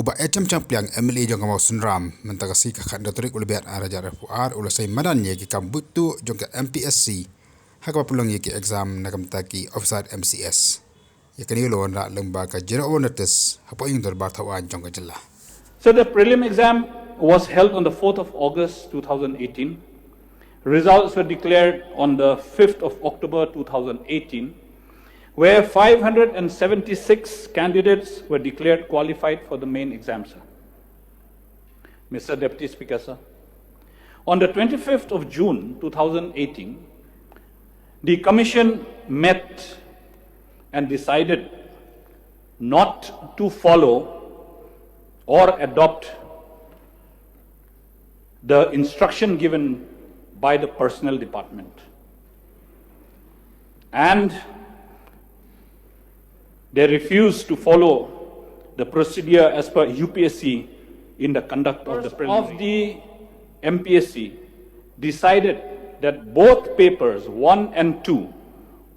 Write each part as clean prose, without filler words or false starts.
Kuba ecam-cam pliang MLA jong kamau sunram mentagasi kakak dotorik ulbiat araja refuar ulasai Madan ye ki kambutu jong ke Mpsc hakapa pulong ye ki exam nakam taki officer MCS ye kani lo na lembaga jira onates hapo ing dorbar thawan jong ke jilla. So the prelim exam was held on the 4th of August 2018. Results were declared on the 5th of October 2018, where 576 candidates were declared qualified for the main exam, sir. Mr. Deputy Speaker, sir. On the 25th of June 2018, the Commission met and decided not to follow or adopt the instruction given by the Personnel Department. And they refused to follow the procedure as per Upsc in the conduct of the preliminary. Of the Mpsc decided that both papers 1 and 2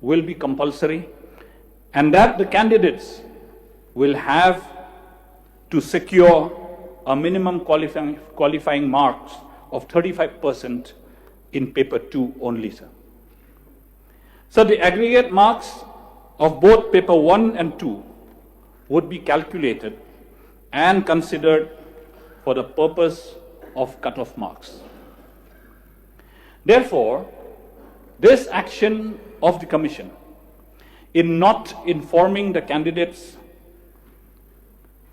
will be compulsory and that the candidates will have to secure a minimum qualifying marks of 35% in paper 2 only, sir. So the aggregate marks of both paper 1 and 2 would be calculated and considered for the purpose of cut-off marks. Therefore, this action of the Commission in not informing the candidates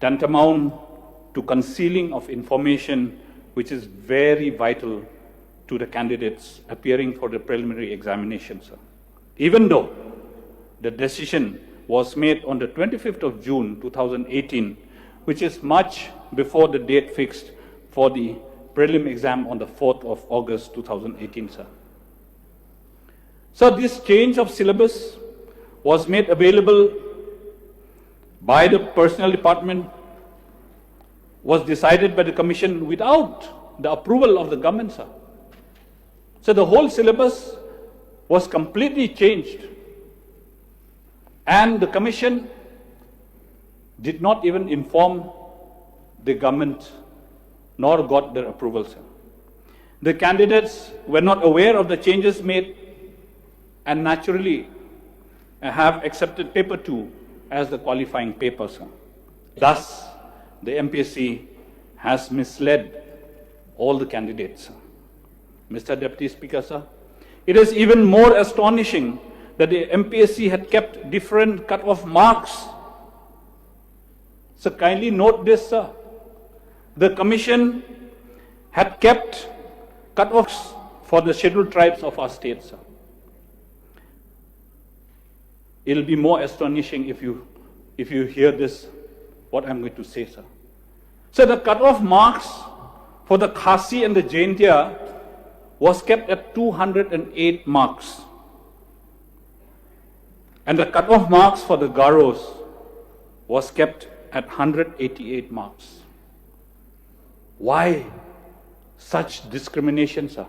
tantamount to concealing of information which is very vital to the candidates appearing for the preliminary examination, sir. Even though the decision was made on the 25th of June 2018, which is much before the date fixed for the prelim exam on the 4th of August 2018, sir. So this change of syllabus was made available by the Personnel Department, was decided by the Commission without the approval of the government, sir. So the whole syllabus was completely changed. And the Commission did not even inform the government nor got their approval, sir. The candidates were not aware of the changes made and naturally have accepted paper 2 as the qualifying paper, sir. Thus, the Mpsc has misled all the candidates, sir. Mr. Deputy Speaker, sir, it is even more astonishing that the Mpsc had kept different cut-off marks. So kindly note this, sir. The Commission had kept cut-offs for the scheduled tribes of our state, sir. It will be more astonishing if you hear this, what I'm going to say, sir. So the cut-off marks for the Khasi and the Jyrsieh was kept at 208 marks. And the cut-off marks for the Garos was kept at 188 marks. Why such discrimination, sir?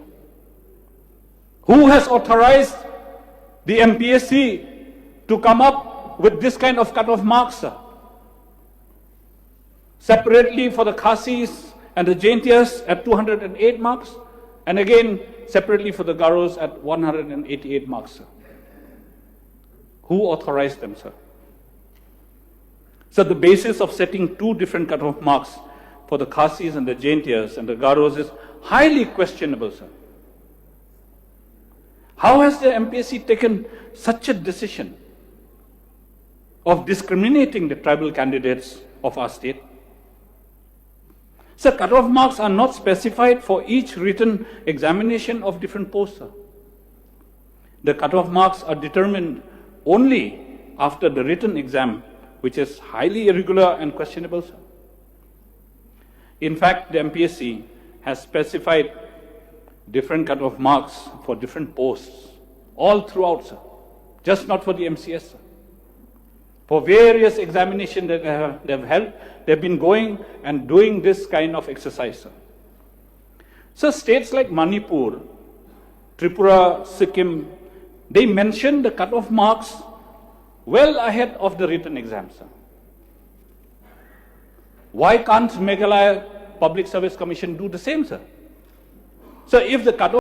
Who has authorized the Mpsc to come up with this kind of cut-off marks, sir? Separately for the Khasis and the Jyrsiehs at 208 marks, and again separately for the Garos at 188 marks, sir. Who authorized them, sir? So the basis of setting two different cut-off marks for the Khasis and the Jyrsiehs and the Garos is highly questionable, sir. How has the Mpsc taken such a decision of discriminating the tribal candidates of our state? So cut-off marks are not specified for each written examination of different posts, sir. The cut-off marks are determined only after the written exam, which is highly irregular and questionable, sir. In fact, the Mpsc has specified different cut-off marks for different posts all throughout, sir. Just not for the MCS, sir. For various examinations that they've held, they've been going and doing this kind of exercise, sir. So states like Manipur, Tripura, Sikkim, they mention the cut-off marks well ahead of the written exam, sir. Why can't Meghalaya Public Service Commission do the same, sir? So if the cut